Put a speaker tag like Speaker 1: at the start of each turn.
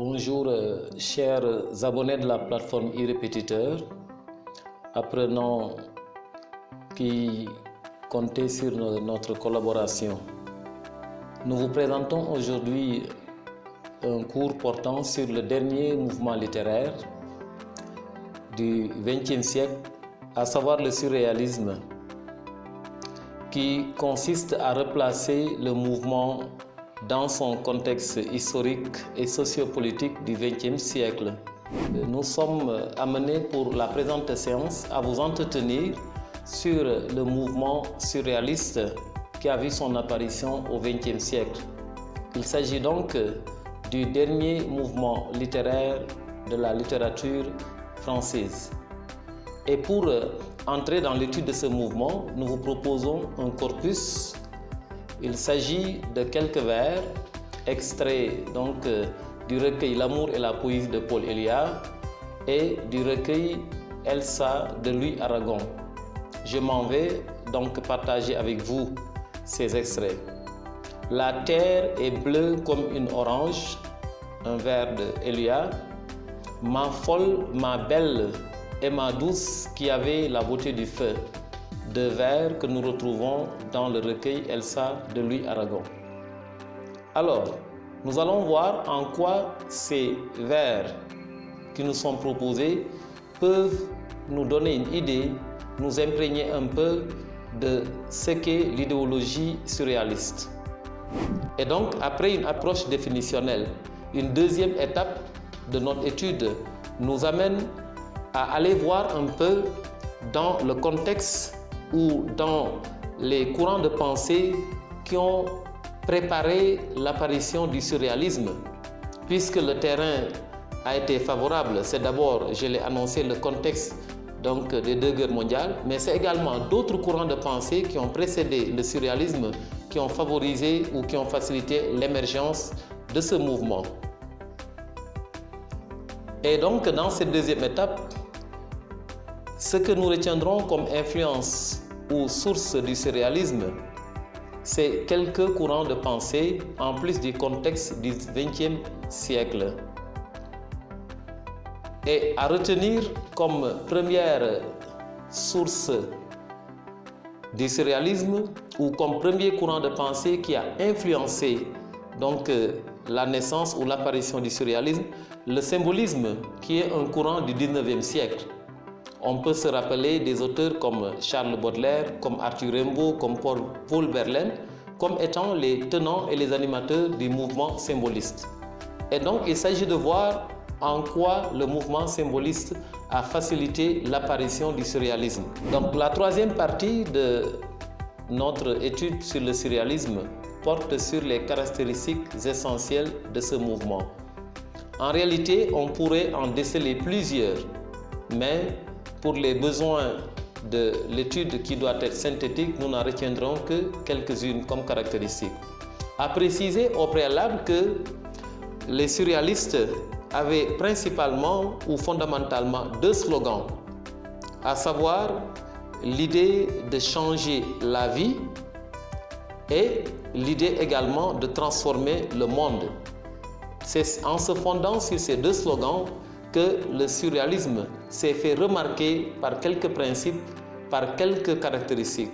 Speaker 1: Bonjour chers abonnés de la plateforme e-Répétiteur. Apprenons qui compter sur notre collaboration. Nous vous présentons aujourd'hui un cours portant sur le dernier mouvement littéraire du XXe siècle, à savoir le surréalisme, qui consiste à replacer le mouvement dans son contexte historique et sociopolitique du XXe siècle. Nous sommes amenés pour la présente séance à vous entretenir sur le mouvement surréaliste qui a vu son apparition au XXe siècle. Il s'agit donc du dernier mouvement littéraire de la littérature française. Et pour entrer dans l'étude de ce mouvement, nous vous proposons un corpus. Il s'agit de quelques vers extraits donc du recueil L'amour et la poésie de Paul Éluard et du recueil Elsa de Louis Aragon. Je m'en vais donc partager avec vous ces extraits. La terre est bleue comme une orange, un vers de Éluard. Ma folle, ma belle et ma douce qui avait la beauté du feu. Deux vers que nous retrouvons dans le recueil Elsa de Louis Aragon. Alors, nous allons voir en quoi ces vers qui nous sont proposés peuvent nous donner une idée, nous imprégner un peu de ce qu'est l'idéologie surréaliste. Et donc, après une approche définitionnelle, une deuxième étape de notre étude nous amène à aller voir un peu dans le contexte ou dans les courants de pensée qui ont préparé l'apparition du surréalisme, puisque le terrain a été favorable. C'est d'abord, je l'ai annoncé, le contexte donc des deux guerres mondiales, mais c'est également d'autres courants de pensée qui ont précédé le surréalisme, qui ont favorisé ou qui ont facilité l'émergence de ce mouvement. Et donc, dans cette deuxième étape, ce que nous retiendrons comme influence ou source du surréalisme, c'est quelques courants de pensée en plus du contexte du XXe siècle. Et à retenir comme première source du surréalisme ou comme premier courant de pensée qui a influencé donc la naissance ou l'apparition du surréalisme, le symbolisme qui est un courant du XIXe siècle. On peut se rappeler des auteurs comme Charles Baudelaire, comme Arthur Rimbaud, comme Paul Verlaine, comme étant les tenants et les animateurs du mouvement symboliste. Et donc, il s'agit de voir en quoi le mouvement symboliste a facilité l'apparition du surréalisme. Donc, la troisième partie de notre étude sur le surréalisme porte sur les caractéristiques essentielles de ce mouvement. En réalité, on pourrait en déceler plusieurs, mais pour les besoins de l'étude qui doit être synthétique, nous n'en retiendrons que quelques-unes comme caractéristiques. À préciser au préalable que les surréalistes avaient principalement ou fondamentalement deux slogans, à savoir l'idée de changer la vie et l'idée également de transformer le monde. C'est en se fondant sur ces deux slogans que le surréalisme s'est fait remarquer par quelques principes, par quelques caractéristiques.